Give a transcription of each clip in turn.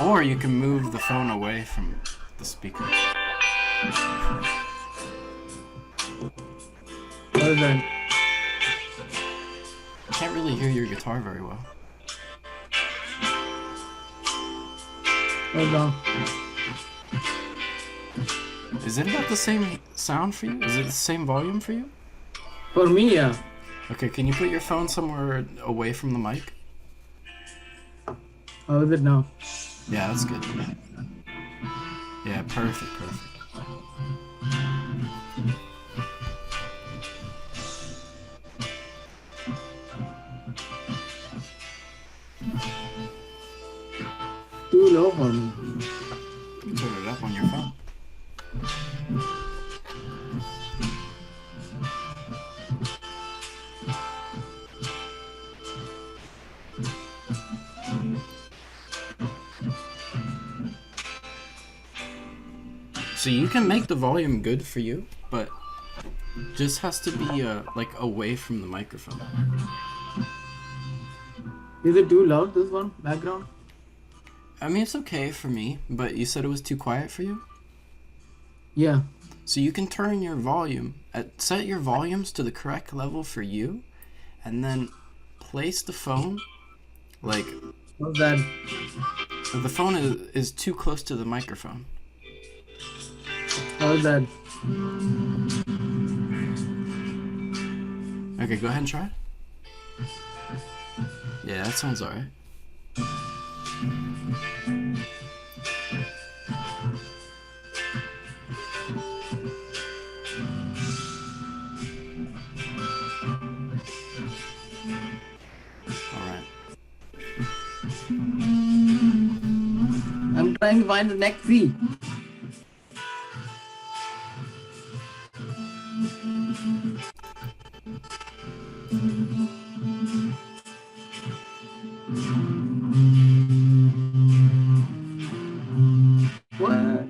Or you can move the phone away from the speaker. Well done. I can't really hear your guitar very well. Well done. Is it about the same sound for you? Is it the same volume for you? For me, yeah. Okay, can you put your phone somewhere away from the mic? How is it now? Yeah, that's good. Yeah, perfect, perfect. Too low for me. You can turn it up on your phone. So you can make the volume good for you, but just has to be like away from the microphone. Is it too loud, this one? Background? I mean, it's okay for me, but you said it was too quiet for you? Yeah. So you can turn your volume, set your volumes to the correct level for you, and then place the phone, like, What's that? the phone is too close to the microphone. How's that? Okay, go ahead and try it. Yeah, that sounds alright. Alright. I'm trying to find the next C. What?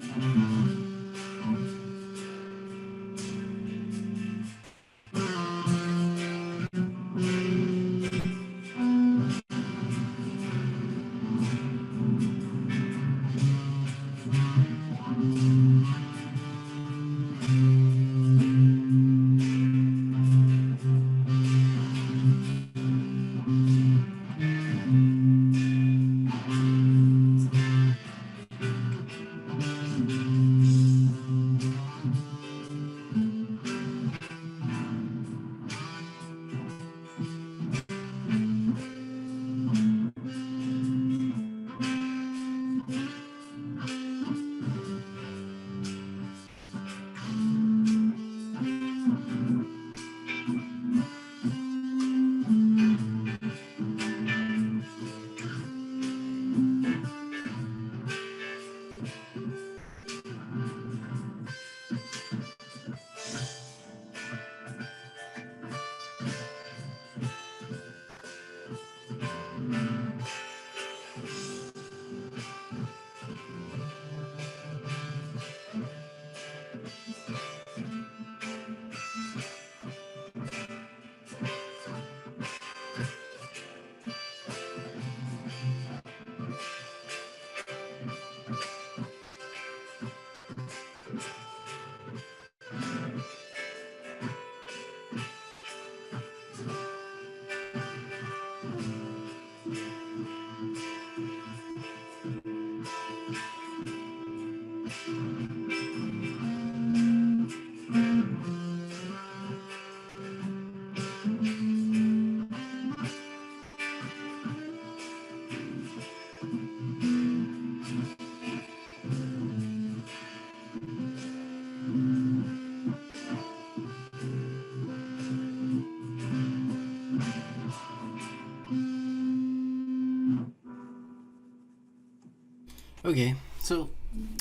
Okay, so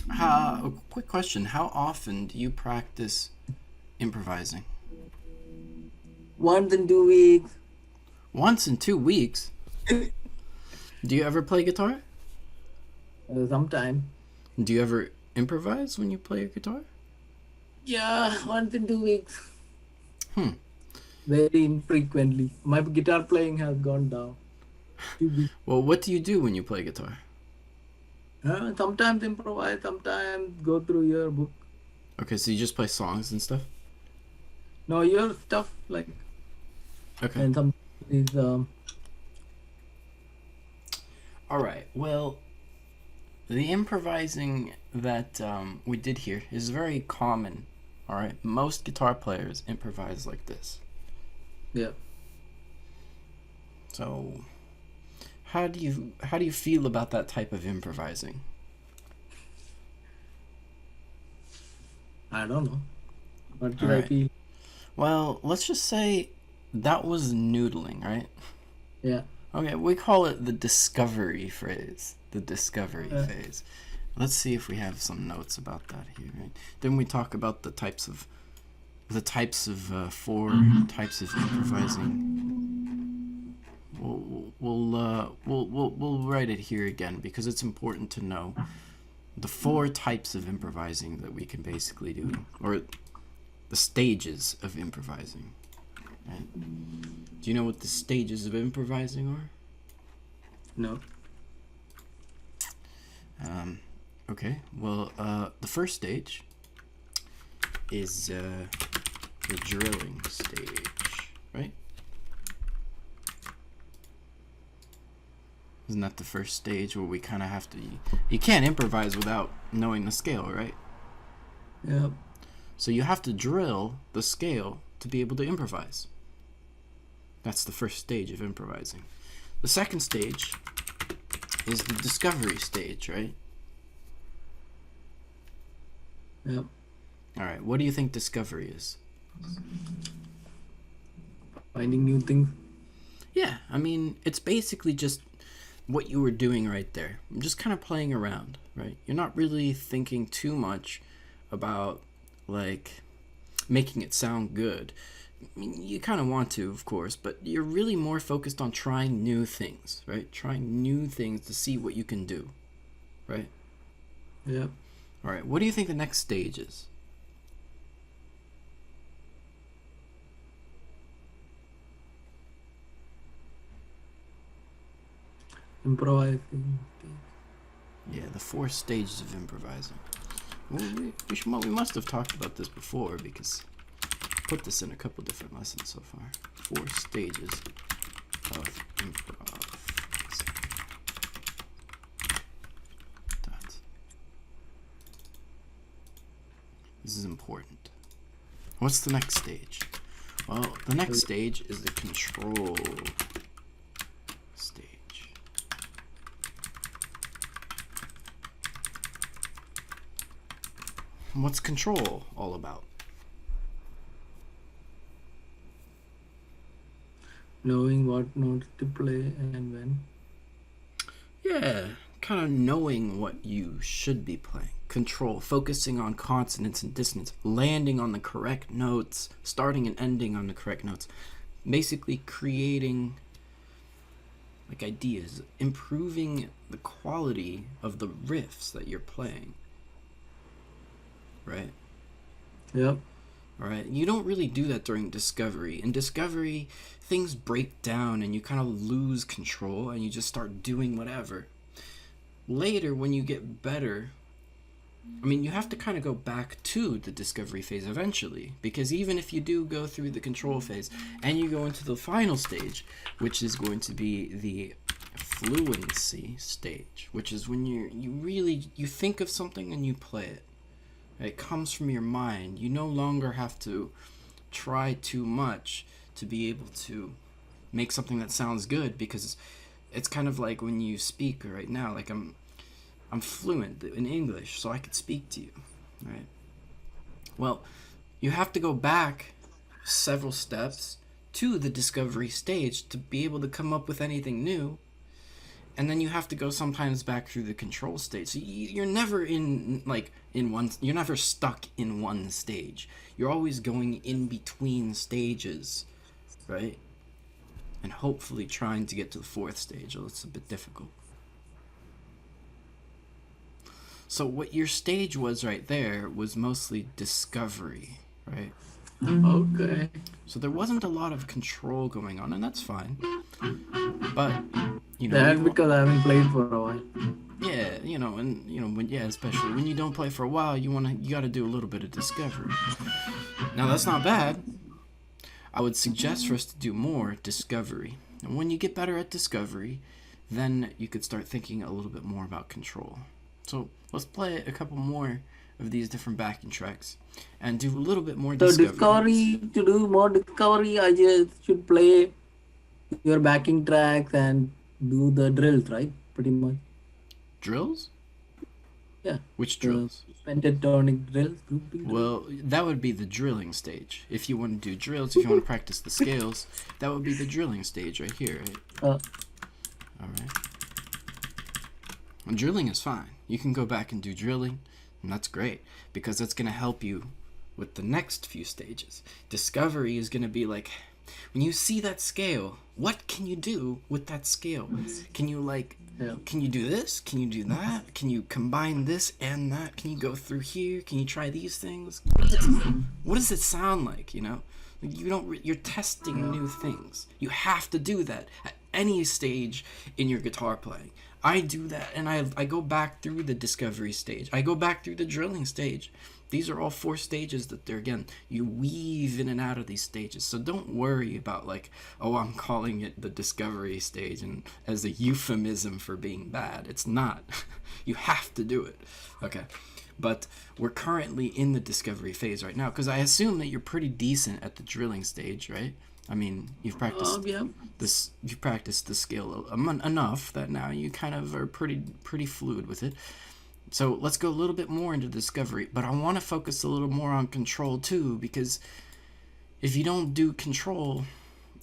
a quick question. How often do you practice improvising? Once in 2 weeks. Once in 2 weeks? Do you ever play guitar? Sometime. Do you ever improvise when you play your guitar? Yeah, once in 2 weeks. Hmm. Very infrequently. My guitar playing has gone down. 2 weeks. Well, what do you do when you play guitar? Sometimes improvise, sometimes go through your book. Okay, so you just play songs and stuff? No, your stuff like, Okay. and some is All right. Well, the improvising that we did here is very common. All right. Most guitar players improvise like this. yeah. So, how do you feel about that type of improvising? I don't know. What All should I right. feel? Well, let's just say that was noodling, right? Yeah. Okay, we call it the discovery phrase. The discovery Uh, phase. Let's see if we have some notes about that here. Right? Then we talk about four types of improvising. We'll write it here again because it's important to know the four types of improvising that we can basically do, or the stages of improvising. Right? Do you know what the stages of improvising are? no. Okay. Well, the first stage is the drilling stage, right? Isn't that the first stage where we kind of have to? You can't improvise without knowing the scale, right? Yeah. So you have to drill the scale to be able to improvise. That's the first stage of improvising. The second stage is the discovery stage, right? Yeah. All right. What do you think discovery is? Finding new things. Yeah, I mean, it's basically just what you were doing right there. I'm just kind of playing around, right? You're not really thinking too much about, like, making it sound good. I mean, you kind of want to, of course, but you're really more focused on trying new things, right? Trying new things to see what you can do, right? Yeah. All right, what do you think the next stage is? Improvising. Yeah, the four stages of improvising. Well, we must have talked about this before because I put this in a couple different lessons so far. Four stages of improvising. This is important. What's the next stage? Well, the next stage is the control stage. What's control all about? Knowing what notes to play and when. Yeah, kind of knowing what you should be playing. Control, focusing on consonants and dissonance, landing on the correct notes, starting and ending on the correct notes. Basically creating like ideas, improving the quality of the riffs that you're playing. Right? Yep. All right. You don't really do that during discovery. In discovery, things break down and you kind of lose control and you just start doing whatever. Later, when you get better, I mean, you have to kind of go back to the discovery phase eventually, because even if you do go through the control phase and you go into the final stage, which is going to be the fluency stage, which is when you think of something and you play it. It comes from your mind. You no longer have to try too much to be able to make something that sounds good, because it's kind of like when you speak right now. Like I'm fluent in English, so I could speak to you, right? Well, you have to go back several steps to the discovery stage to be able to come up with anything new. And then you have to go sometimes back through the control stage. So you're never you're never stuck in one stage. You're always going in between stages, right? And hopefully trying to get to the fourth stage. Well, it's a bit difficult. So what your stage was right there was mostly discovery, right? Okay. So there wasn't a lot of control going on, and that's fine. But That because I haven't played for a while. yeah, especially when you don't play for a while, you got to do a little bit of discovery. Now that's not bad. I would suggest for us to do more discovery. And when you get better at discovery, then you could start thinking a little bit more about control. So let's play a couple more of these different backing tracks and do a little bit more So discovery. to do more discovery, I just should play your backing tracks and do the drills, right? Pretty much. Drills? Yeah. Which The drills? pentatonic drills, grouping drills. Well, that would be the drilling stage. If you want to do drills, if you want to practice the scales, that would be the drilling stage right here, right? Uh, All right. And drilling is fine. You can go back and do drilling, and that's great because that's going to help you with the next few stages. Discovery is going to be like, when you see that scale, what can you do with that scale? Can you can you do this? Can you do that? Can you combine this and that? Can you go through here? Can you try these things? What does it sound like, you're testing new things. You have to do that at any stage in your guitar playing. I do that, and I go back through the discovery stage. I go back through the drilling stage. These are all 4 stages that you weave in and out of these stages. So don't worry about I'm calling it the discovery stage and as a euphemism for being bad. It's not. You have to do it. Okay. But we're currently in the discovery phase right now because I assume that you're pretty decent at the drilling stage, right? I mean, you've practiced yeah. you've practiced the scale enough that now you kind of are pretty fluid with it. So let's go a little bit more into discovery, but I want to focus a little more on control too, because if you don't do control,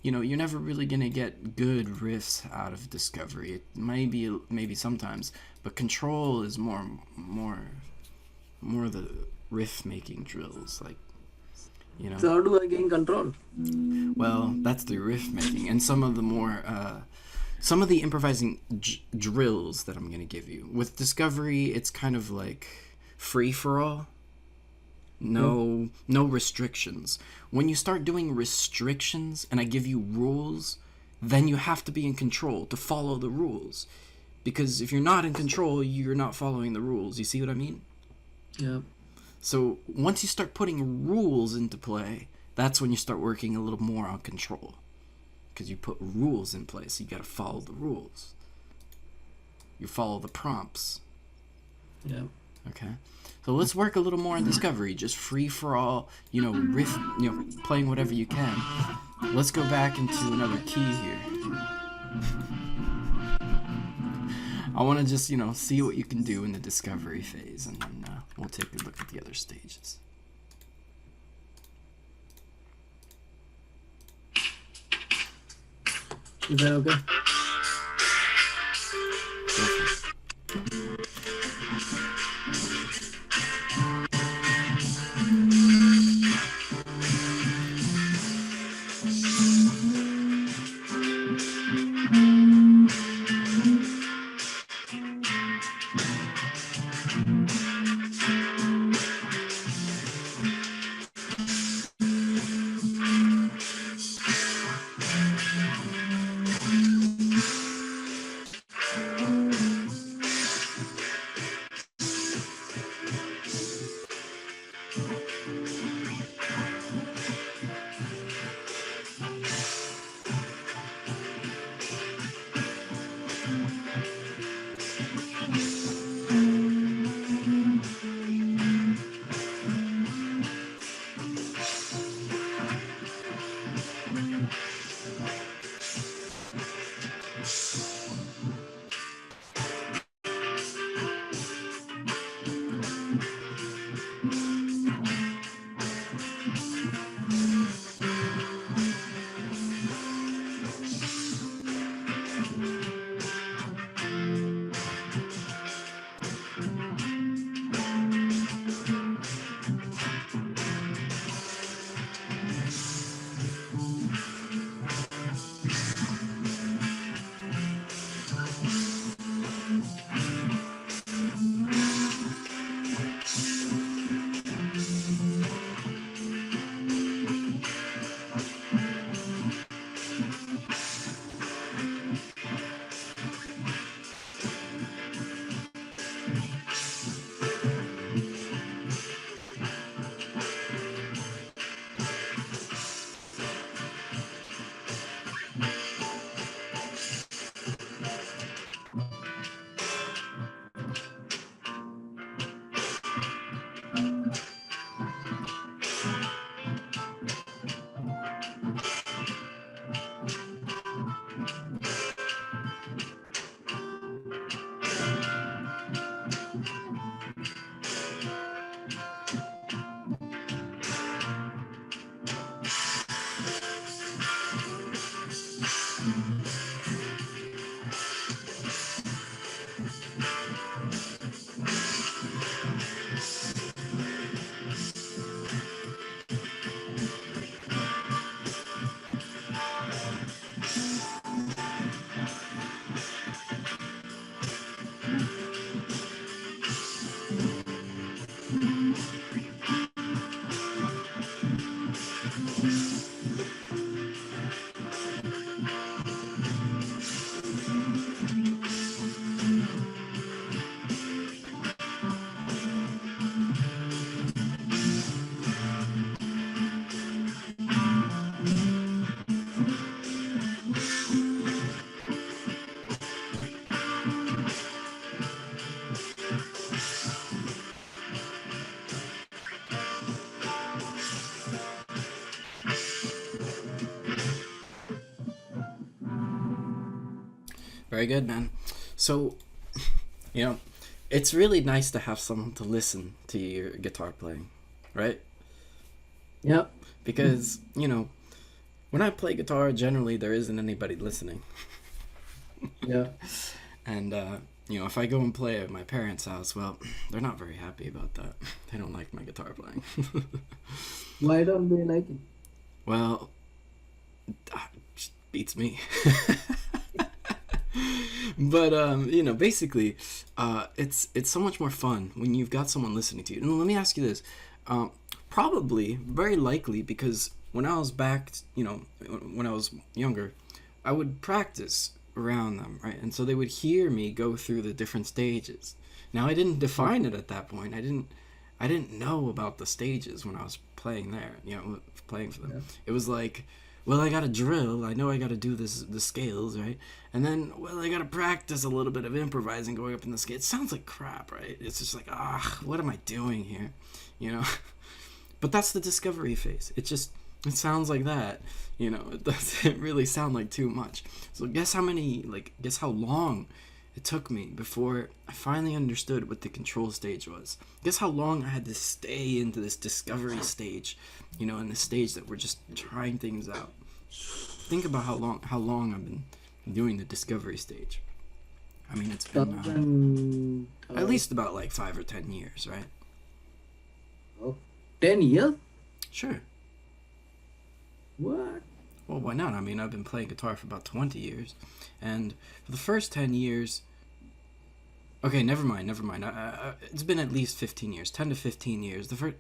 you're never really gonna get good riffs out of discovery. It maybe sometimes, but control is more the riff making drills, So how do I gain control? Well, that's the riff making, and some of the improvising drills that I'm going to give you. With discovery, it's kind of like free for all. No restrictions. When you start doing restrictions and I give you rules, then you have to be in control to follow the rules. Because if you're not in control, you're not following the rules. You see what I mean? Yeah. So once you start putting rules into play, that's when you start working a little more on control. Because you put rules in place, you gotta follow the rules. You follow the prompts. Yeah. Okay. So let's work a little more on discovery. Just free for all, riff, playing whatever you can. Let's go back into another key here. I want to just, see what you can do in the discovery phase, and then we'll take a look at the other stages. Is that okay? Go for it. Very good, man. So, you know, it's really nice to have someone to listen to your guitar playing, right? Yeah, Because, when I play guitar, generally there isn't anybody listening. yeah. And, if I go and play at my parents' house, well, they're not very happy about that. They don't like my guitar playing. Why don't they like it? Well, just beats me. But basically, it's so much more fun when you've got someone listening to you. And let me ask you this: probably, very likely, because when I was back, when I was younger, I would practice around them, right? And so they would hear me go through the different stages. Now I didn't define it at that point. I didn't know about the stages when I was playing there. Playing for them. Yeah. It was like, well, I got to drill. I know I got to do the scales, right? And then, well, I got to practice a little bit of improvising going up in the scale. It sounds like crap, right? It's just like, what am I doing here? You know? But that's the discovery phase. It sounds like that. It doesn't really sound like too much. So guess how long it took me before I finally understood what the control stage was. Guess how long I had to stay into this discovery stage, in the stage that we're just trying things out. Think about how long I've been doing the discovery stage. I mean, it's been Thousand, at least about like 5 or 10 years, right? oh, 10 years? Sure. What? Well, why not? I mean, I've been playing guitar for about 20 years. And for the first 10 years... Okay, never mind. It's been at least 15 years. 10 to 15 years. The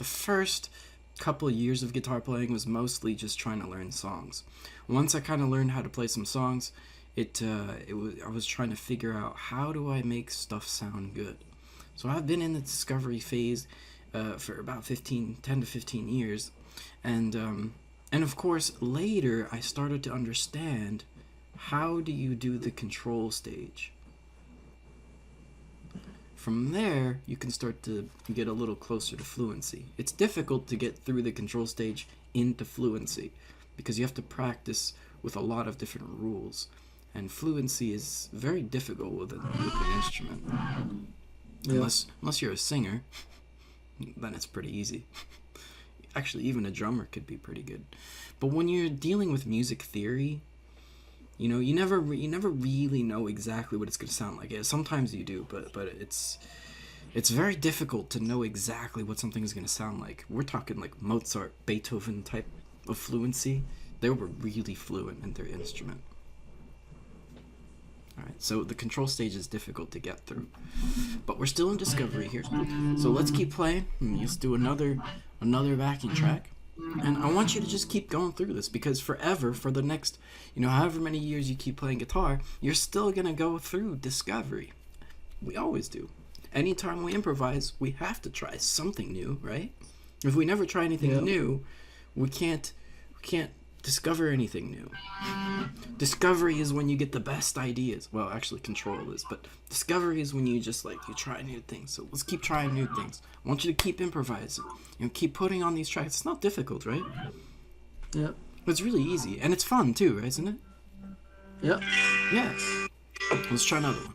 first couple of years of guitar playing was mostly just trying to learn songs. Once I kind of learned how to play some songs, I was trying to figure out, how do I make stuff sound good? So I've been in the discovery phase for about 10 to 15 years. And of course, later I started to understand, how do you do the control stage? From there, you can start to get a little closer to fluency. It's difficult to get through the control stage into fluency because you have to practice with a lot of different rules. And fluency is very difficult with an instrument. Yeah. Unless you're a singer, then it's pretty easy. Actually, even a drummer could be pretty good. But when you're dealing with music theory, you never really know exactly what it's going to sound like. Sometimes you do, but it's very difficult to know exactly what something is going to sound like. We're talking like Mozart, Beethoven type of fluency. They were really fluent in their instrument. All right, so the control stage is difficult to get through, but we're still in discovery here. So let's keep playing. Let's do another backing track. And I want you to just keep going through this, because forever, for the next, however many years you keep playing guitar, you're still going to go through discovery. We always do. Anytime we improvise, we have to try something new, right? If we never try anything new, we can't discover anything new. Discovery is when you get the best ideas. Well, actually, control is, but discovery is when you just you try new things. So let's keep trying new things. I want you to keep improvising. Keep putting on these tracks. It's not difficult, right? Yeah. It's really easy, and it's fun too, right? Isn't it? Yeah. Yeah. Let's try another one.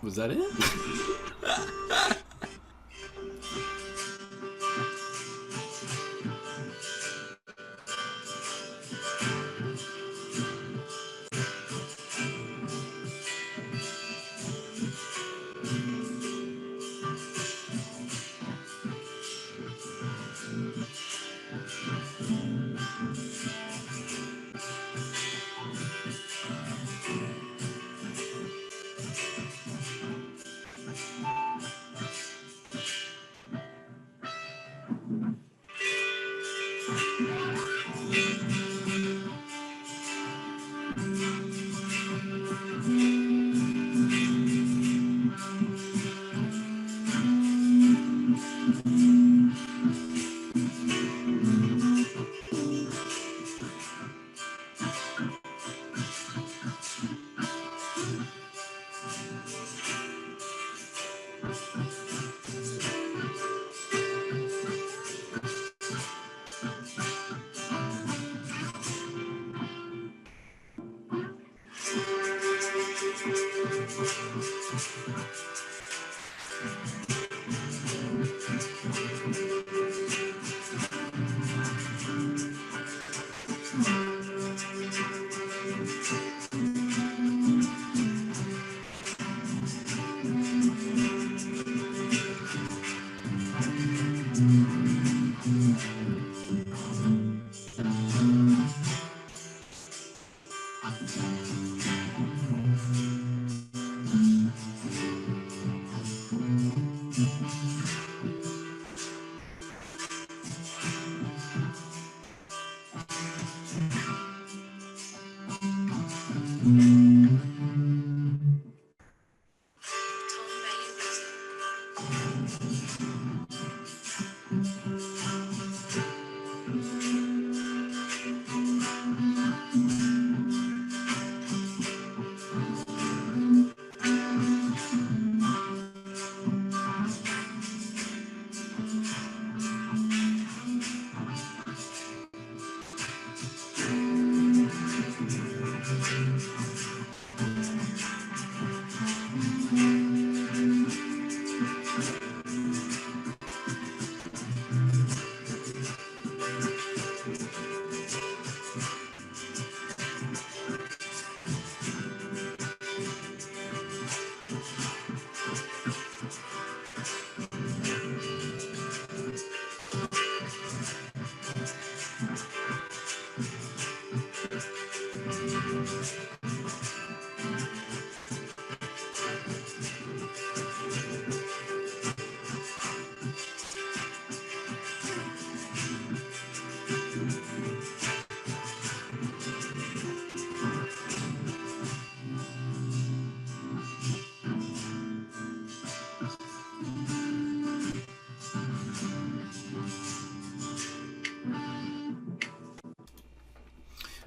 Was that it?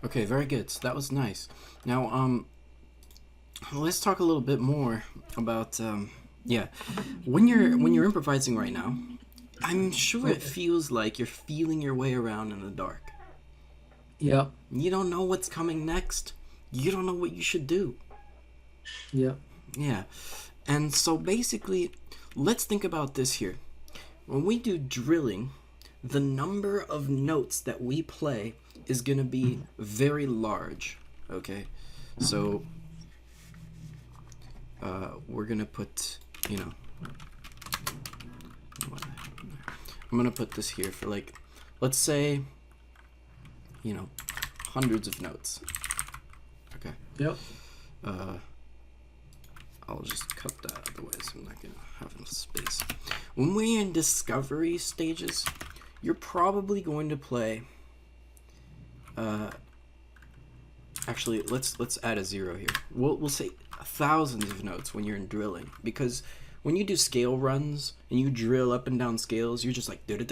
Okay, very good. So that was nice. Now, let's talk a little bit more about yeah, when you're improvising right now. I'm sure it Okay. feels like you're feeling your way around in the dark. Yeah. You don't know what's coming next. You don't know what you should do. Yeah. Yeah. And so basically, let's think about this here. When we do drilling, the number of notes that we play is going to be very large. Okay? So we're going to put, you know, I'm going to put this here for like, let's say, you know, hundreds of notes. Okay? Yep. I'll just cut that out of the way so I'm not going to have enough space. When we're in discovery stages, you're probably going to play. Actually, let's add a 0 here. We'll say thousands of notes when you're in drilling, because when you do scale runs and you drill up and down scales, you're just like right,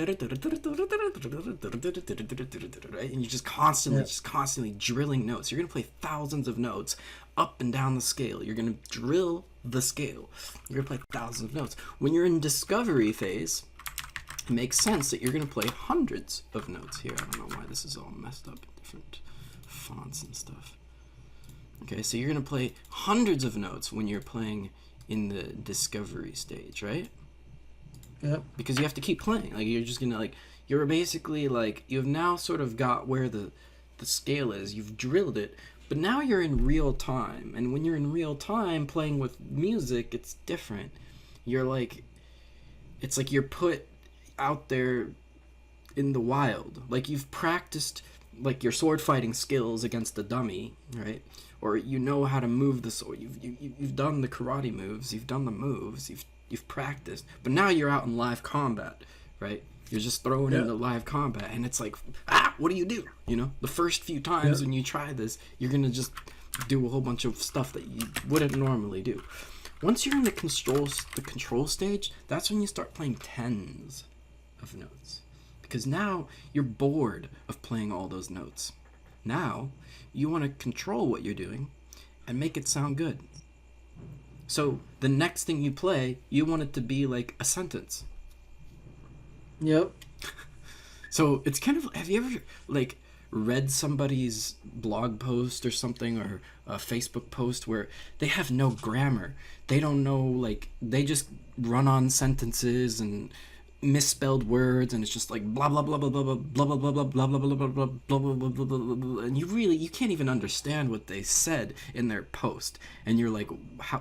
and you're just constantly drilling notes. You're gonna play thousands of notes up and down the scale. You're gonna drill the scale. You're gonna play thousands of notes. When you're in discovery phase, it makes sense that you're gonna play hundreds of notes here. I don't know why this is all messed up in different fonts and stuff. Okay, so you're gonna play hundreds of notes when you're playing in the discovery stage, right? Yep. Because you have to keep playing. Like you're just gonna like you're basically like you've now sort of got where the scale is. You've drilled it, but now you're in real time. And when you're in real time playing with music, it's different. You're like it's like you're put out there in the wild. Like you've practiced like your sword fighting skills against a dummy, right? Or you know how to move the sword. You've done the karate moves. You've done the moves. You've practiced. But now you're out in live combat, right? You're just thrown into live combat, and it's like, what do? You know, the first few times when you try this, you're gonna just do a whole bunch of stuff that you wouldn't normally do. Once you're in the control stage, that's when you start playing tens of notes. Because now you're bored of playing all those notes. Now you want to control what you're doing and make it sound good. So the next thing you play, you want it to be like a sentence. Yep. So it's kind of, have you ever like read somebody's blog post or something, or a Facebook post where they have no grammar? They don't know, like, they just run on sentences and misspelled words, and it's just like blah blah blah blah blah blah blah blah blah blah blah blah blah blah blah blah blah blah blah, and you can't even understand what they said in their post, and you're like,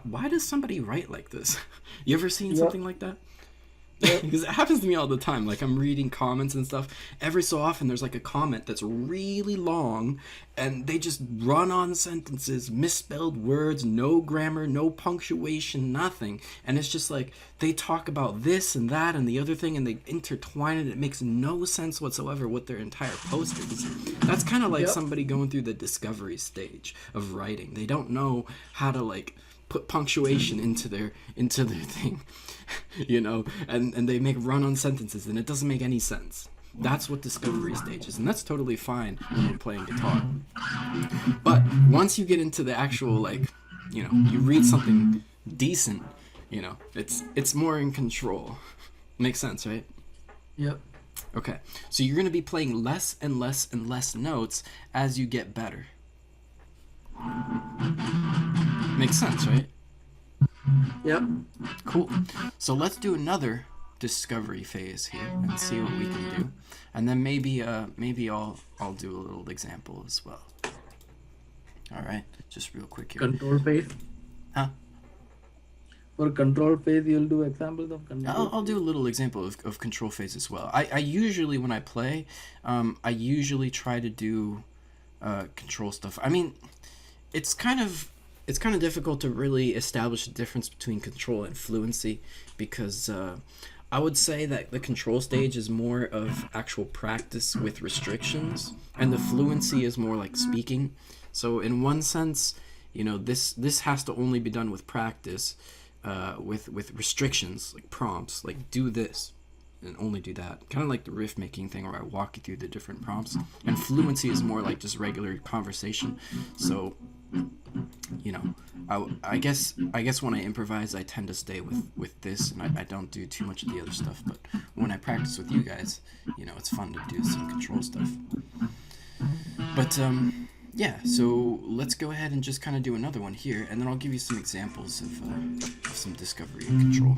why does somebody write like this? You ever seen something like that? Because it happens to me all the time. Like I'm reading comments and stuff. Every so often there's like a comment that's really long and they just run on sentences, misspelled words, no grammar, no punctuation, nothing. And it's just like they talk about this and that and the other thing and they intertwine it. It makes no sense whatsoever what their entire post is. That's kind of like somebody going through the discovery stage of writing. They don't know how to like put punctuation into their thing. You know, and they make run-on sentences, and it doesn't make any sense. That's what discovery stage is, and that's totally fine when you're playing guitar. But once you get into the actual, like, you know, you read something decent, you know, it's more in control. Makes sense, right? Yep. Okay, so you're going to be playing less and less and less notes as you get better. Makes sense, right? Yep. Cool. So let's do another discovery phase here and see what we can do, and then maybe I'll do a little example as well. All right, just real quick here. Control phase. Huh? For control phase, you'll do examples of control. I'll do a little example of control phase as well. I usually when I play, I usually try to do control stuff. I mean, it's kind of difficult to really establish a difference between control and fluency, because I would say that the control stage is more of actual practice with restrictions, and the fluency is more like speaking. So in one sense, you know, this has to only be done with practice, with restrictions, like prompts, like do this and only do that. Kind of like the riff making thing where I walk you through the different prompts. And fluency is more like just regular conversation. So, you know, I guess when I improvise, I tend to stay with this, and I don't do too much of the other stuff. But when I practice with you guys, you know, it's fun to do some control stuff. But yeah, so let's go ahead and just kind of do another one here, and then I'll give you some examples of some discovery and control.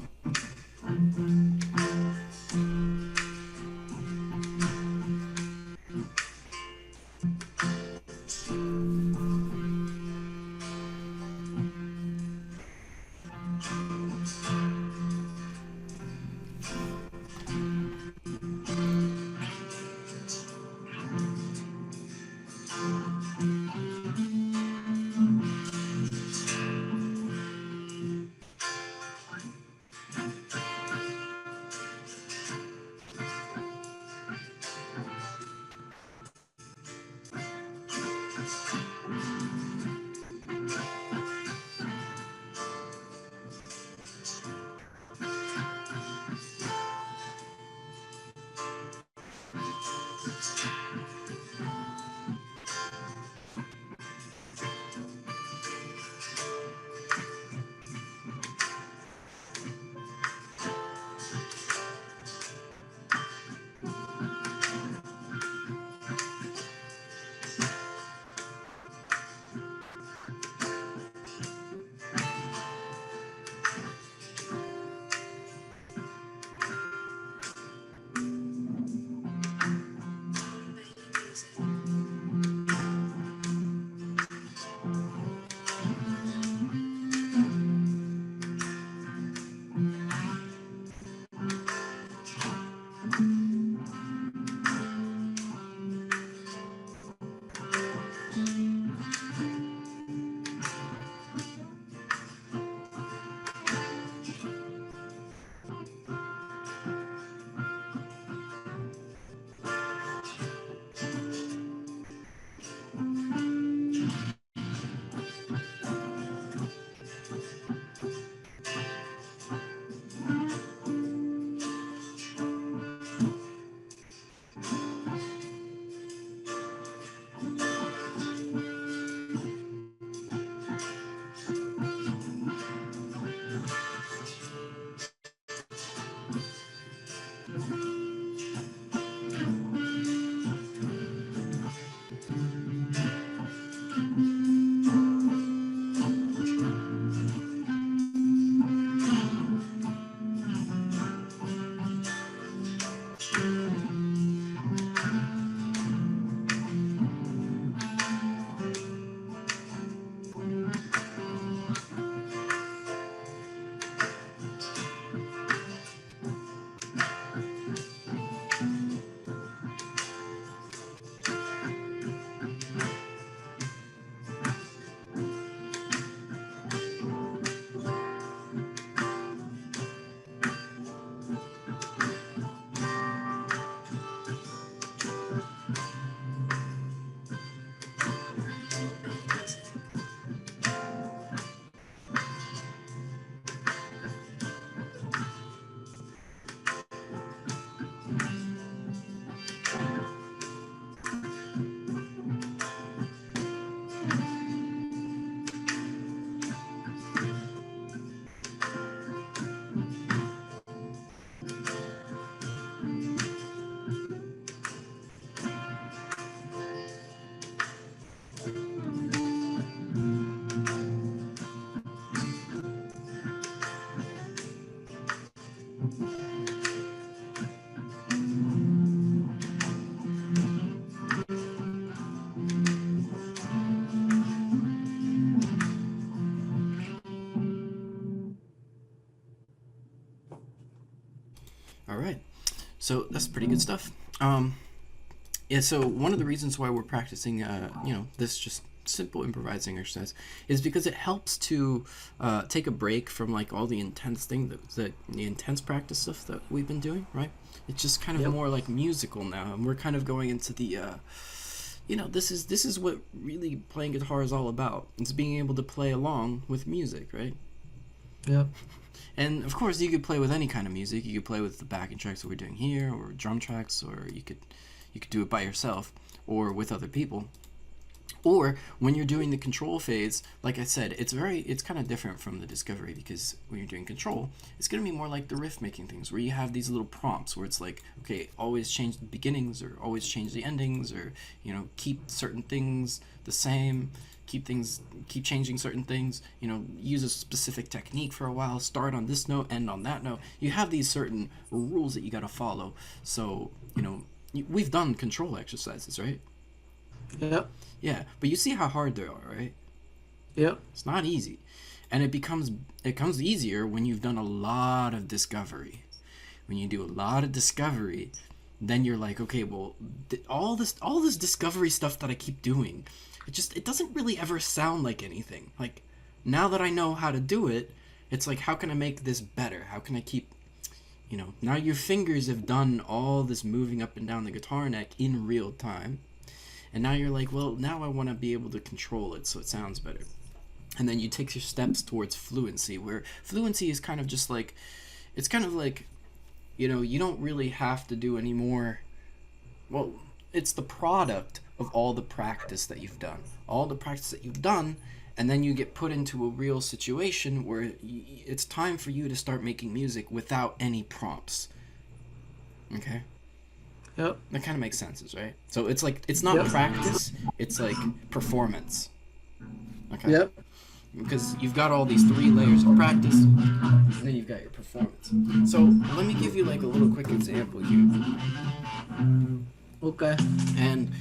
All right. So that's pretty good stuff. Yeah. So one of the reasons why we're practicing, this just simple improvising exercise is because it helps to take a break from like all the intense the intense practice stuff that we've been doing, right? It's just kind of Yep. more like musical now, and we're kind of going into the this is what really playing guitar is all about. It's being able to play along with music, right? Yep. And of course, you could play with any kind of music. You could play with the backing tracks that we're doing here, or drum tracks, or you could do it by yourself or with other people. Or when you're doing the control phase, like I said, it's kind of different from the discovery, because when you're doing control, it's going to be more like the riff making things, where you have these little prompts where it's like, okay, always change the beginnings, or always change the endings, or keep certain things the same, keep changing certain things, use a specific technique for a while, start on this note, end on that note. You have these certain rules that you got to follow. So we've done control exercises, right? Yep. Yeah, but you see how hard they are, right? Yep. It's not easy. And it becomes easier when you've done a lot of discovery. When you do a lot of discovery, then you're like, okay, well, all this discovery stuff that I keep doing, it doesn't really ever sound like anything. Like, now that I know how to do it, it's like, how can I make this better? How can I keep, now your fingers have done all this moving up and down the guitar neck in real time. And now you're like, well, now I want to be able to control it so it sounds better. And then you take your steps towards fluency, where fluency is kind of just like, it's kind of like, you don't really have to do any more. Well, it's the product of all the practice that you've done. All the practice that you've done, and then you get put into a real situation where it's time for you to start making music without any prompts. Okay? Yep. That kind of makes sense, right? So it's like, it's not practice, it's like performance. Okay? Yep. Because you've got all these 3 layers of practice, and then you've got your performance. So let me give you like a little quick example here. Okay. And,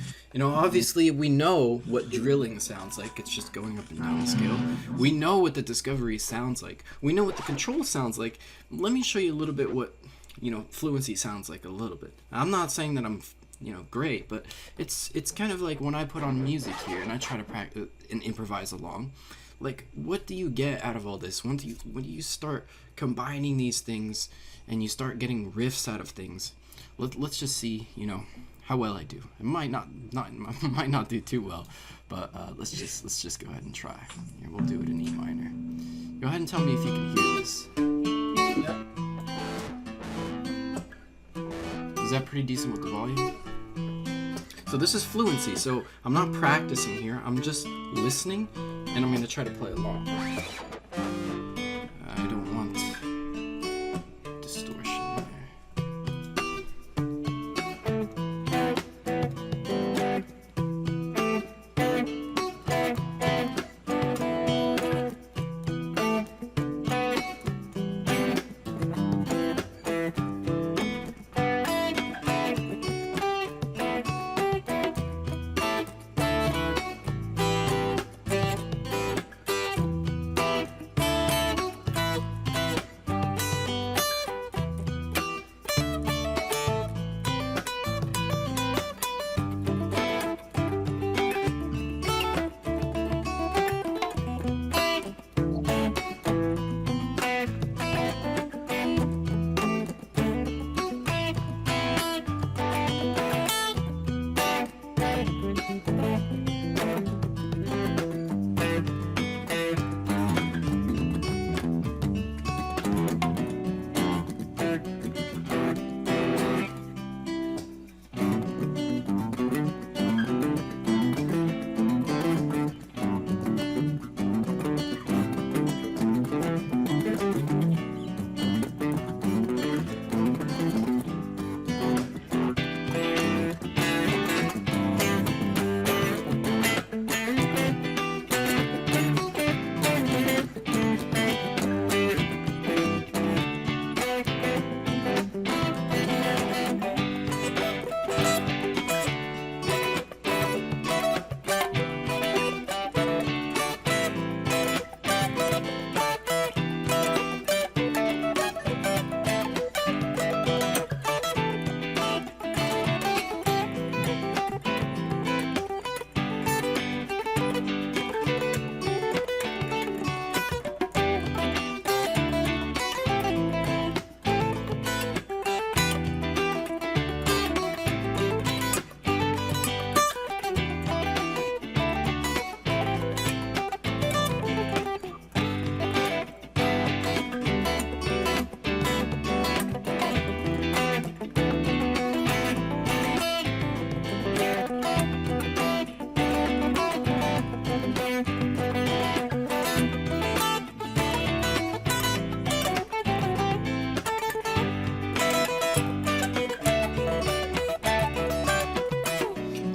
obviously we know what drilling sounds like. It's just going up and down the scale. We know what the discovery sounds like. We know what the control sounds like. Let me show you a little bit what fluency sounds like a little bit. I'm not saying that I'm, great, but it's kind of like when I put on music here and I try to practice and improvise along. Like, what do you get out of all this? When do you start combining these things and you start getting riffs out of things? Let's just see, how well I do. It might not do too well, but let's just go ahead and try. Here, we'll do it in E minor. Go ahead and tell me if you can hear this. Is that pretty decent with the volume? So this is fluency. So I'm not practicing here. I'm just listening, and I'm going to try to play along. I don't want distortion there.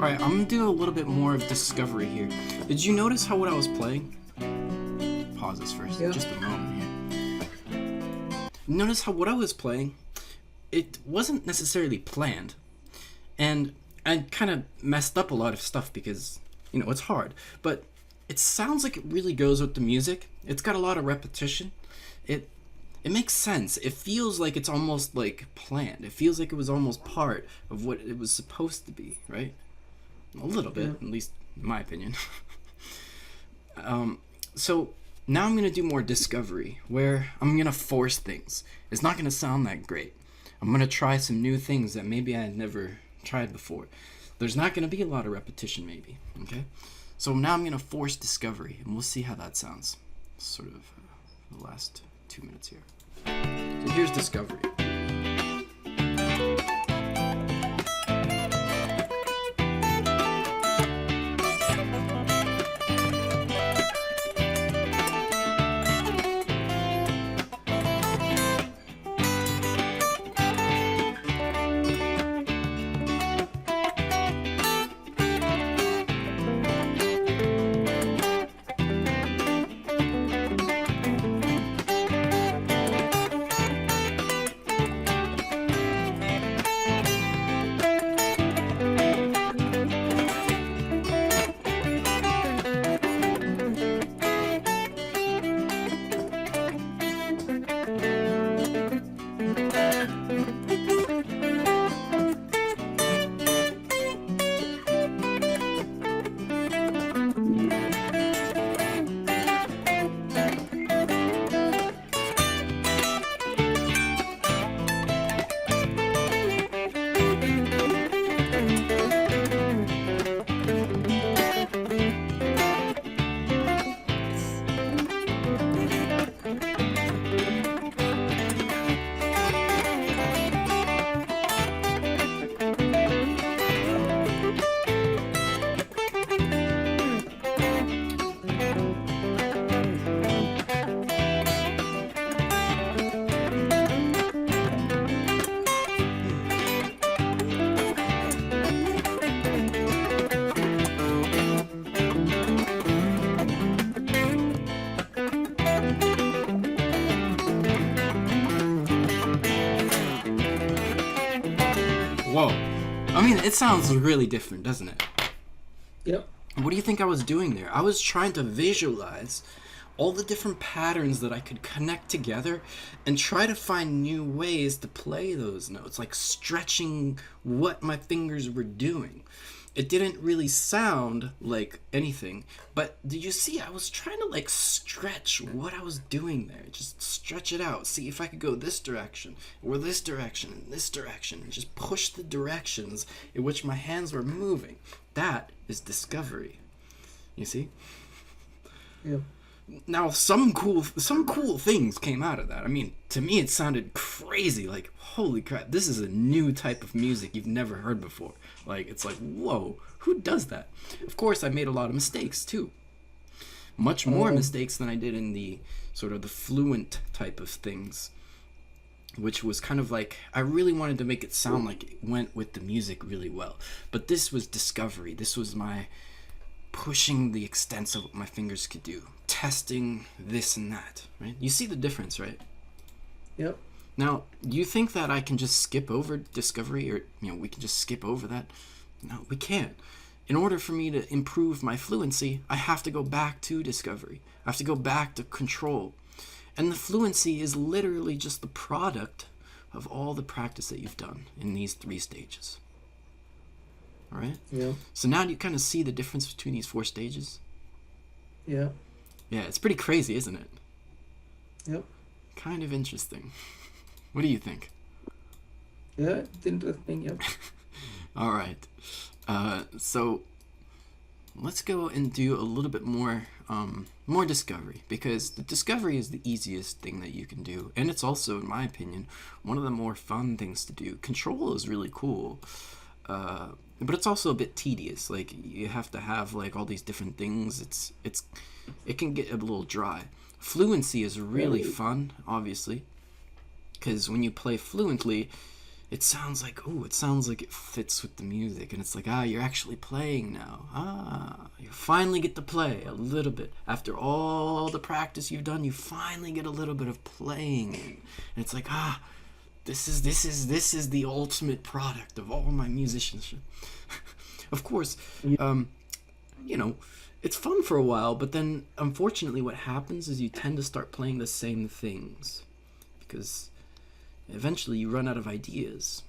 Alright, I'm gonna do a little bit more of discovery here. Did you notice how what I was playing? Pause this first, Yeah. just a moment here. Notice how what I was playing, it wasn't necessarily planned. And I kind of messed up a lot of stuff because, it's hard. But it sounds like it really goes with the music. It's got a lot of repetition. It makes sense. It feels like it's almost like planned. It feels like it was almost part of what it was supposed to be, right? A little bit, at least in my opinion. So now I'm going to do more discovery, where I'm going to force things. It's not going to sound that great. I'm going to try some new things that maybe I had never tried before. There's not going to be a lot of repetition, maybe, okay? So now I'm going to force discovery, and we'll see how that sounds. Sort of the last 2 minutes here. So here's discovery. Whoa. I mean, it sounds really different, doesn't it? Yep. What do you think I was doing there? I was trying to visualize all the different patterns that I could connect together and try to find new ways to play those notes, like stretching what my fingers were doing. It didn't really sound like anything, but did you see I was trying to like stretch what I was doing there? Just stretch it out, see if I could go this direction or this direction and this direction, and just push the directions in which my hands were moving. That is discovery. You see? Yep. Now some cool things came out of that. I mean, to me it sounded crazy, like holy crap, this is a new type of music you've never heard before. Like, it's like, whoa, who does that? Of course I made a lot of mistakes too. Much more mistakes than I did in the sort of the fluent type of things, which was kind of like, I really wanted to make it sound like it went with the music really well. But this was discovery. This was my pushing the extents of what my fingers could do, testing this and that, right? You see the difference, right? Yep. Now, do you think that I can just skip over discovery, or we can just skip over that? No, we can't. In order for me to improve my fluency, I have to go back to discovery. I have to go back to control. And the fluency is literally just the product of all the practice that you've done in these 3 stages. All right? Yeah. So now you kind of see the difference between these 4 stages? Yeah. Yeah, it's pretty crazy, isn't it? Yep. Kind of interesting. What do you think? Yeah, it's interesting. Yep. All right. So let's go and do a little bit more discovery, because the discovery is the easiest thing that you can do, and it's also, in my opinion, one of the more fun things to do. Control is really cool, but it's also a bit tedious. Like, you have to have like all these different things. It can get a little dry. Fluency is really fun, obviously, because when you play fluently, it sounds like it fits with the music, and it's like, you're actually playing now. You finally get to play a little bit. After all the practice you've done, you finally get a little bit of playing in. And it's like, this is the ultimate product of all my musicianship. Of course, you know, it's fun for a while, but then unfortunately what happens is you tend to start playing the same things because eventually you run out of ideas.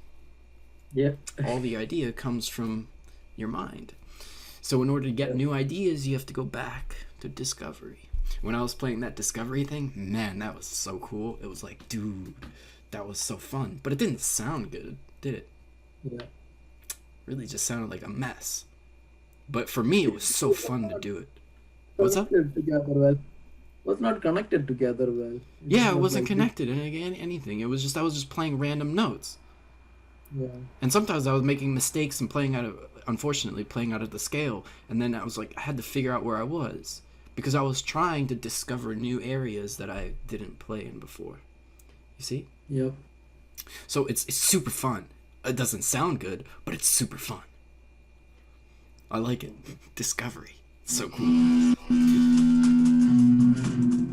Yeah. All the idea comes from your mind. So in order to get new ideas, you have to go back to discovery. When I was playing that discovery thing, man, that was so cool. It was like, dude, that was so fun. But it didn't sound good, did it? Yeah. Really just sounded like a mess. But for me, it was so fun to do it. What's up? Together well. Was not connected together well. Yeah, it wasn't connected in anything. It was just, I was just playing random notes. Yeah. And sometimes I was making mistakes and unfortunately, playing out of the scale. And then I was like, I had to figure out where I was. Because I was trying to discover new areas that I didn't play in before. You see? Yep. So it's super fun. It doesn't sound good, but it's super fun. I like it. Discovery. It's so cool.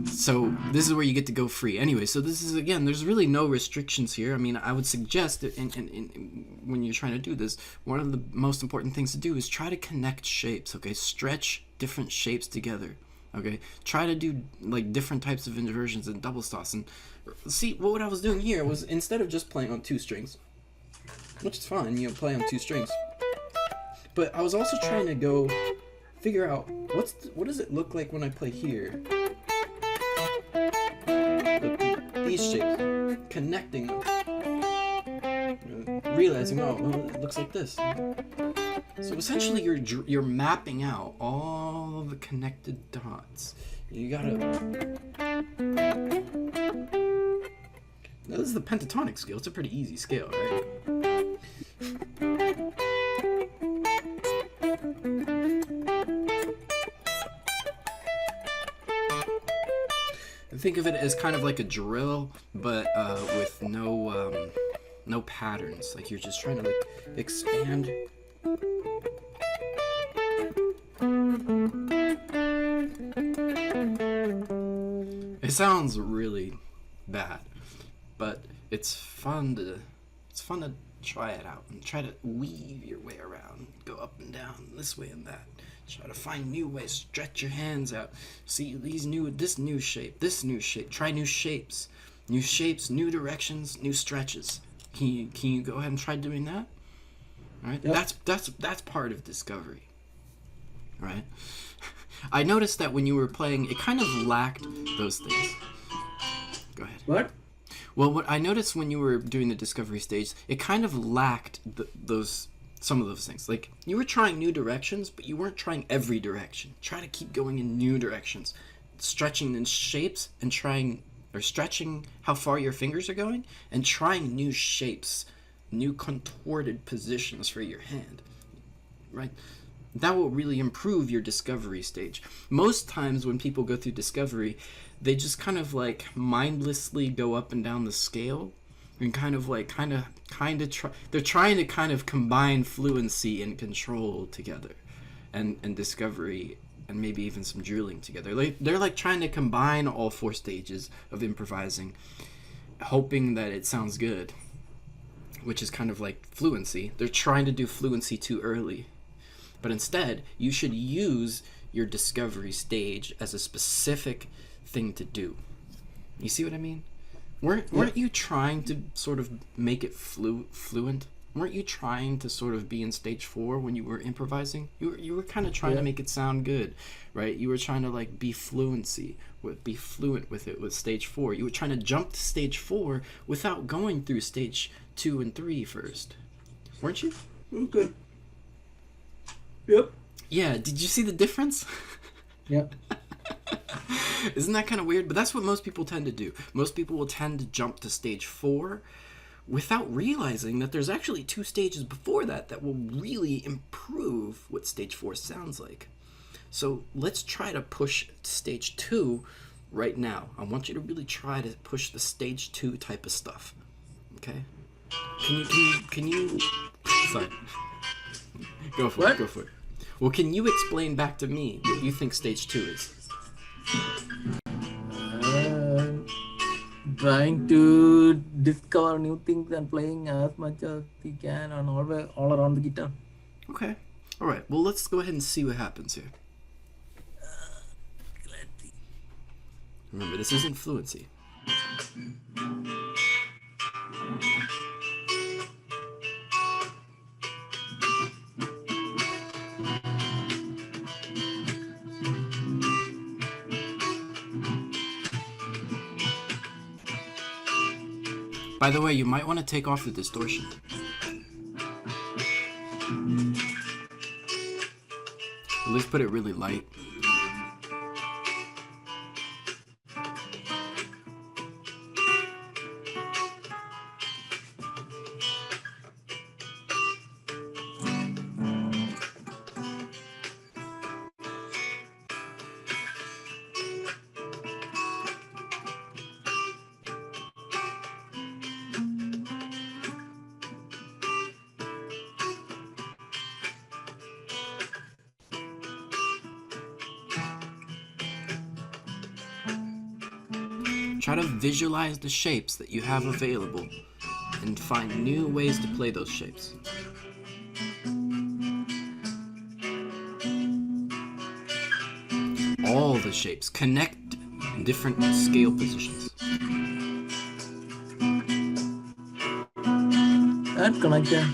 So this is where you get to go free. Anyway, so this is, again, there's really no restrictions here. I mean, I would suggest that when you're trying to do this, one of the most important things to do is try to connect shapes, okay? Stretch different shapes together, okay? Try to do, like, different types of inversions and double stops. And see, what I was doing here was, instead of just playing on 2 strings, which is fine, play on 2 strings, but I was also trying to go figure out what does it look like when I play here. These shapes, connecting them, realizing, it looks like this. So essentially, you're mapping out all the connected dots. You gotta. Now this is the pentatonic scale. It's a pretty easy scale, right? Think of it as kind of like a drill, but with no patterns. Like you're just trying to like expand. It sounds really bad, but it's fun to try it out and try to weave your way around, go up and down, this way and that. Try to find new ways, stretch your hands out. See this new shape, try new shapes, new directions, new stretches. Can you go ahead and try doing that? All right, yep. That's part of discovery. All right. I noticed that when you were playing, it kind of lacked those things. Go ahead. What? Well, what I noticed when you were doing the discovery stage, it kind of lacked some of those things. Like, you were trying new directions, but you weren't trying every direction. Try to keep going in new directions. Stretching in shapes and stretching how far your fingers are going, and trying new shapes, new contorted positions for your hand. Right? That will really improve your discovery stage. Most times when people go through discovery, they just kind of like mindlessly go up and down the scale. And they're trying to kind of combine fluency and control together, and discovery, and maybe even some drilling together. They're like trying to combine all 4 stages of improvising, hoping that it sounds good, which is kind of like fluency. They're trying to do fluency too early, but instead you should use your discovery stage as a specific thing to do. You see what I mean? Weren't you trying to sort of make it fluent? Weren't you trying to sort of be in stage 4 when you were improvising? You were kind of trying to make it sound good, right? You were trying to like be fluent with it with stage 4. You were trying to jump to stage 4 without going through stage 2 and 3 first, weren't you? Okay. Yep. Yeah. Did you see the difference? Yep. Isn't that kind of weird? But that's what most people tend to do. Most people will tend to jump to stage 4 without realizing that there's actually 2 stages before that will really improve what stage 4 sounds like. So let's try to push stage 2 right now. I want you to really try to push the stage 2 type of stuff. Okay? Can you sorry. Go for it, What? go for it. Well, can you explain back to me what you think stage 2 is? Uh, Trying to discover new things and playing as much as he can on all around the guitar. Okay. Alright, well, let's go ahead and see what happens here. Remember, this isn't fluency. By the way, you might want to take off the distortion. At least put it really light. Try to visualize the shapes that you have available and find new ways to play those shapes. All the shapes connect in different scale positions. That connected.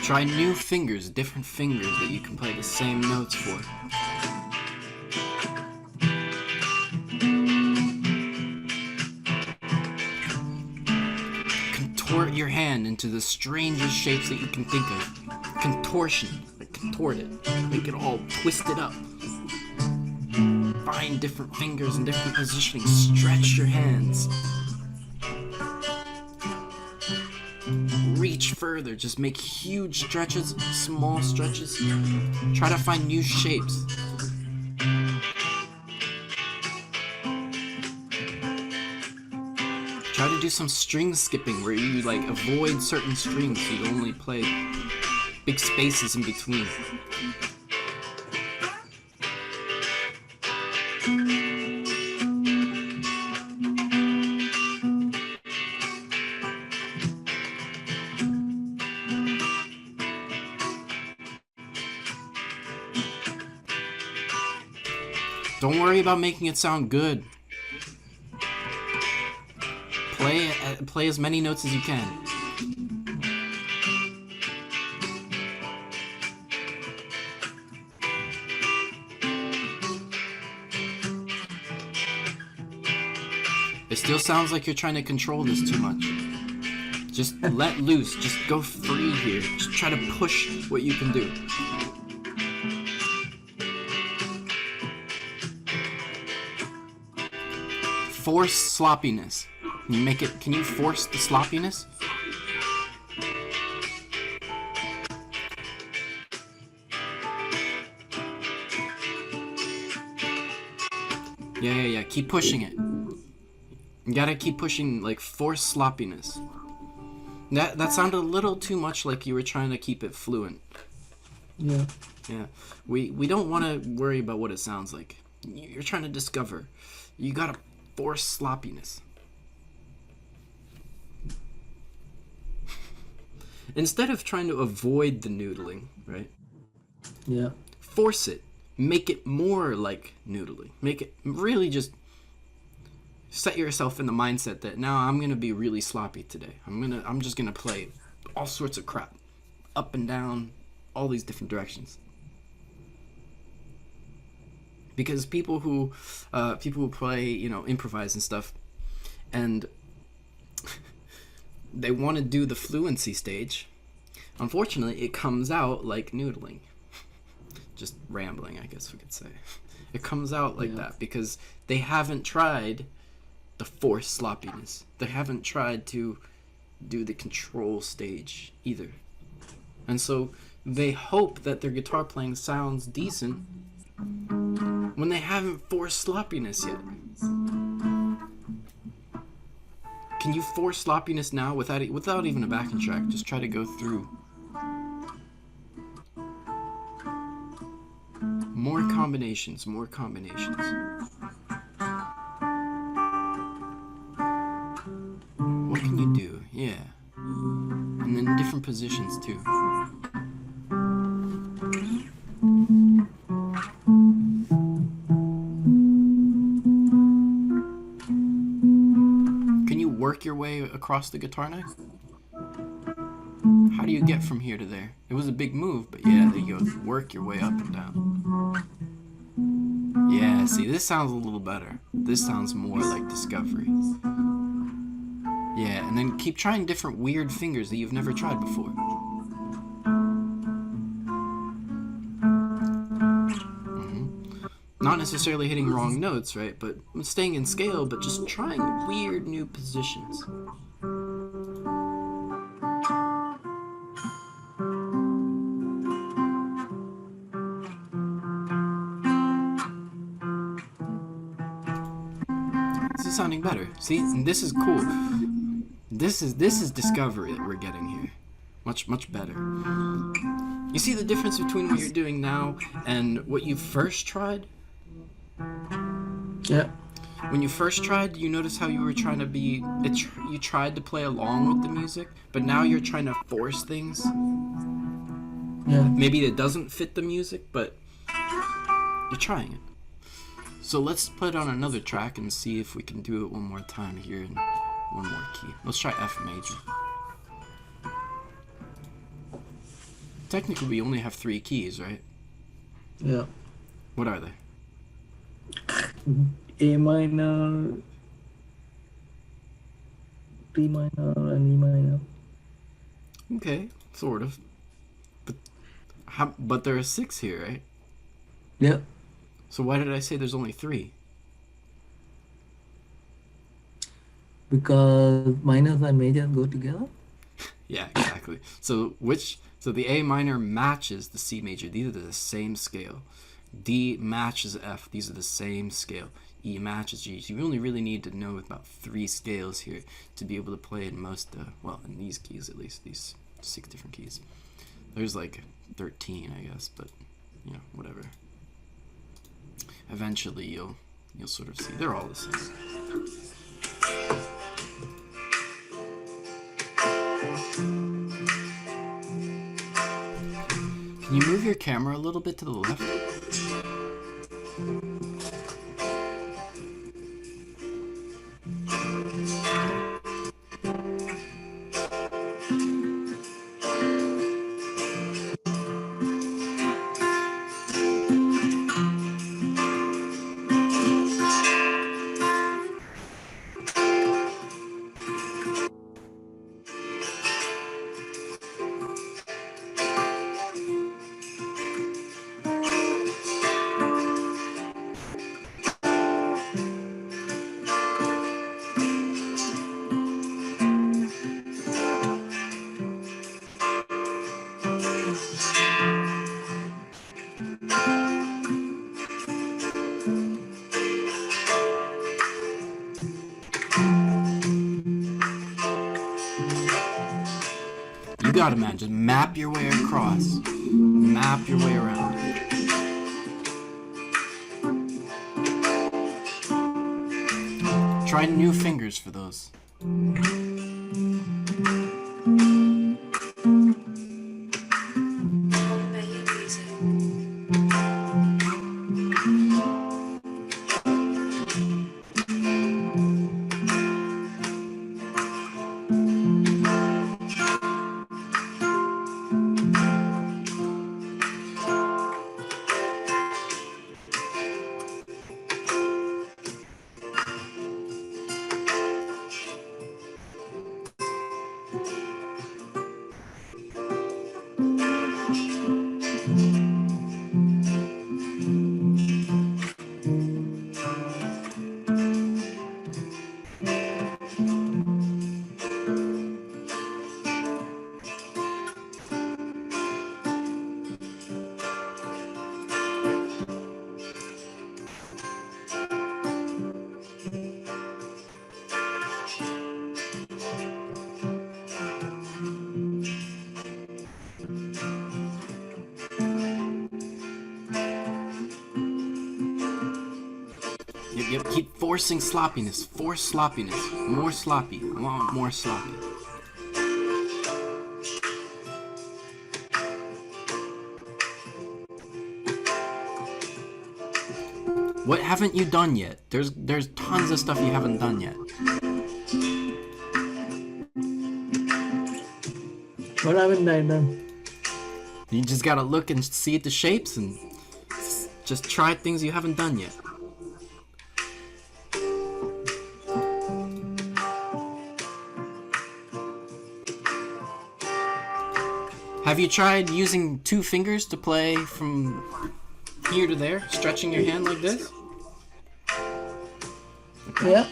Try new fingers, different fingers that you can play the same notes for. Contort your hand into the strangest shapes that you can think of. Contortion, like contort it, make it all twisted up. Find different fingers in different positioning, stretch your hands. Reach further, just make huge stretches, small stretches. Try to find new shapes. Try to do some string skipping where you like avoid certain strings so you only play big spaces in between. Don't worry about making it sound good. Play as many notes as you can. It still sounds like you're trying to control this too much. Just let loose. Just go free here. Just try to push what you can do. Force sloppiness. Can you make it? Can you force the sloppiness? Yeah. Keep pushing it. You gotta keep pushing, like, force sloppiness. That sounded a little too much like you were trying to keep it fluent. Yeah. Yeah. We don't want to worry about what it sounds like. You're trying to discover. You gotta force sloppiness. Instead of trying to avoid the noodling, right? Yeah. Force it. Make it more like noodling. Make it really just set yourself in the mindset that now I'm gonna be really sloppy today. I'm just gonna play all sorts of crap, up and down, all these different directions. Because people who play, improvise and stuff, and they want to do the fluency stage, unfortunately, it comes out like noodling. Just rambling, I guess we could say. It comes out like that because they haven't tried the forced sloppiness. They haven't tried to do the control stage either. And so they hope that their guitar playing sounds decent when they haven't forced sloppiness yet. Can you force sloppiness now without even a backing track? Just try to go through. More combinations, more combinations. What can you do? Yeah. And then different positions too. Can you work your way across the guitar neck? How do you get from here to there? It was a big move, but yeah, there you go. Work your way up and down. Yeah, see, this sounds a little better. This sounds more like discovery. Yeah, and then keep trying different weird fingers that you've never tried before. Not necessarily hitting wrong notes, right? But staying in scale, but just trying weird new positions. This is sounding better. See, and this is cool. This is discovery that we're getting here. Much better. You see the difference between what you're doing now and what you first tried? Yeah. When you first tried, you notice how you were trying to be... you tried to play along with the music, but now you're trying to force things. Yeah. Maybe it doesn't fit the music, but you're trying it. So let's put on another track and see if we can do it one more time here in one more key. Let's try F major. Technically, we only have 3 keys, right? Yeah. What are they? A minor, D minor, and E minor. Okay, sort of. But there are 6 here, right? Yeah. So why did I say there's only 3? Because minors and majors go together. Yeah, exactly. So the A minor matches the C major. These are the same scale. D matches F. These are the same scale. E matches G. So you only really need to know about 3 scales here to be able to play in most, in these keys at least, these 6 different keys. There's like 13, I guess, but whatever. Eventually, you'll sort of see they're all the same. Can you move your camera a little bit to the left? You got it, man. Just map your way across. Map your way around. Try new fingers for those. Yep, keep forcing sloppiness. Force sloppiness. More sloppy. I want more sloppy. What haven't you done yet? There's tons of stuff you haven't done yet. What haven't I done? You just gotta look and see the shapes and just try things you haven't done yet. Have you tried using 2 fingers to play from here to there, stretching your hand like this? Okay. Yeah.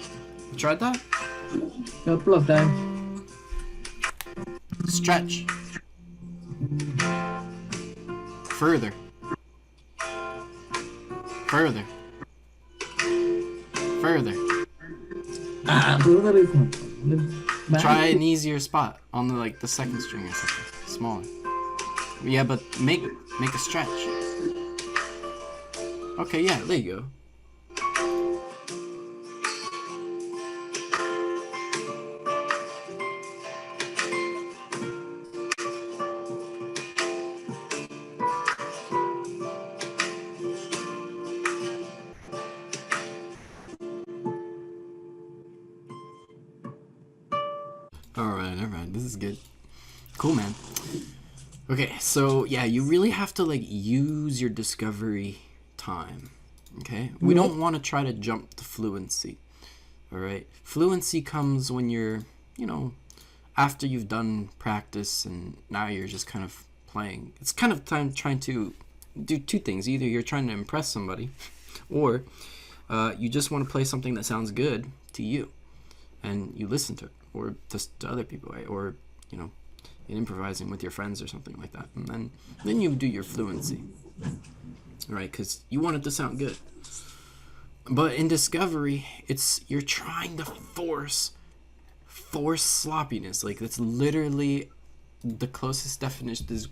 You tried that? Couple of times. Stretch. Further. Further. Further. Further is not. Try an easier spot on the second string or something. Smaller. Yeah, but make a stretch. Okay, yeah, there you go. Alright, this is good. Cool, man. Okay, so yeah, you really have to use your discovery time. Okay? We don't want to try to jump to fluency. Alright? Fluency comes when you're, after you've done practice and now you're just kind of playing. It's kind of time trying to do 2 things. Either you're trying to impress somebody or you just want to play something that sounds good to you and you listen to it, or just to other people, right? Or in improvising with your friends or something like that, and then you do your fluency, right? Because you want it to sound good. But in discovery, you're trying to force sloppiness. That's literally the closest definition. Is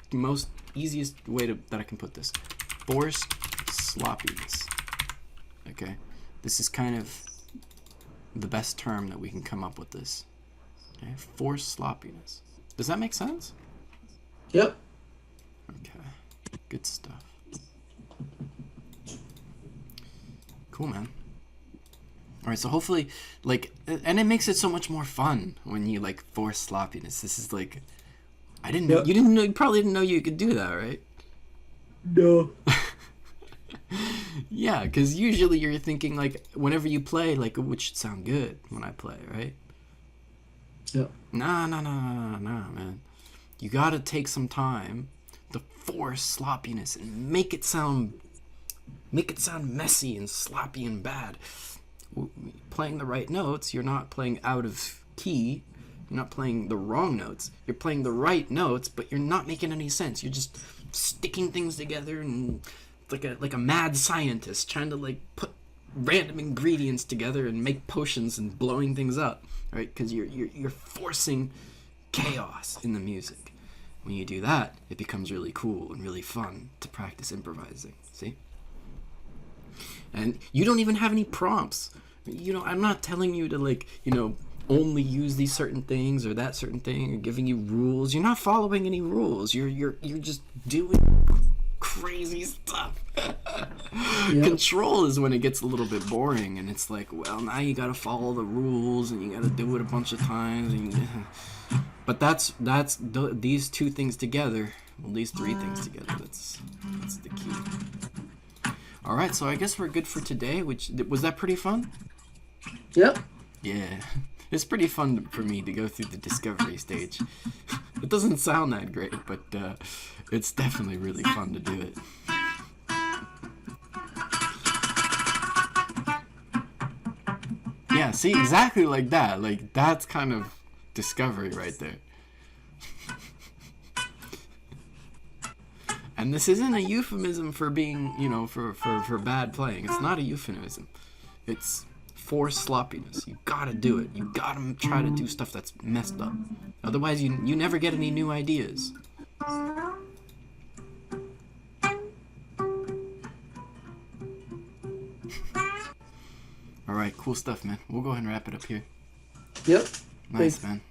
the most easiest way that I can put this. Forced sloppiness. Okay, this is kind of the best term that we can come up with this. Okay, forced sloppiness. Does that make sense? Yep. Okay, good stuff. Cool, man. All right, so hopefully, and it makes it so much more fun when you force sloppiness. This is I didn't know. Yep. You probably didn't know you could do that, right? No. Yeah, because usually you're thinking whenever you play, it should sound good when I play, right? Yeah. Nah, man. You gotta take some time to force sloppiness and make it sound messy and sloppy and bad. Playing the right notes, you're not playing out of key. You're not playing the wrong notes. You're playing the right notes, but you're not making any sense. You're just sticking things together and like a mad scientist trying to put random ingredients together and make potions and blowing things up, right? Because you're forcing chaos in the music. When you do that, it becomes really cool and really fun to practice improvising. See? And you don't even have any prompts. I'm not telling you to only use these certain things or that certain thing, or giving you rules. You're not following any rules. You're just doing crazy stuff. Yep. Control is when it gets a little bit boring and it's well, now you gotta follow the rules and you gotta do it a bunch of times. But these 2 things together, well, these 3 things together, that's the key. All right, so I guess we're good for today. Was that pretty fun? Yep. Yeah, it's pretty fun for me to go through the discovery stage. It doesn't sound that great, but it's definitely really fun to do it. Yeah, see, exactly like that. That's kind of discovery right there. And this isn't a euphemism for being, for bad playing. It's not a euphemism. It's forced sloppiness. You gotta do it. You gotta try to do stuff that's messed up. Otherwise, you never get any new ideas. All right, cool stuff, man. We'll go ahead and wrap it up here. Yep. Nice, Thanks. man.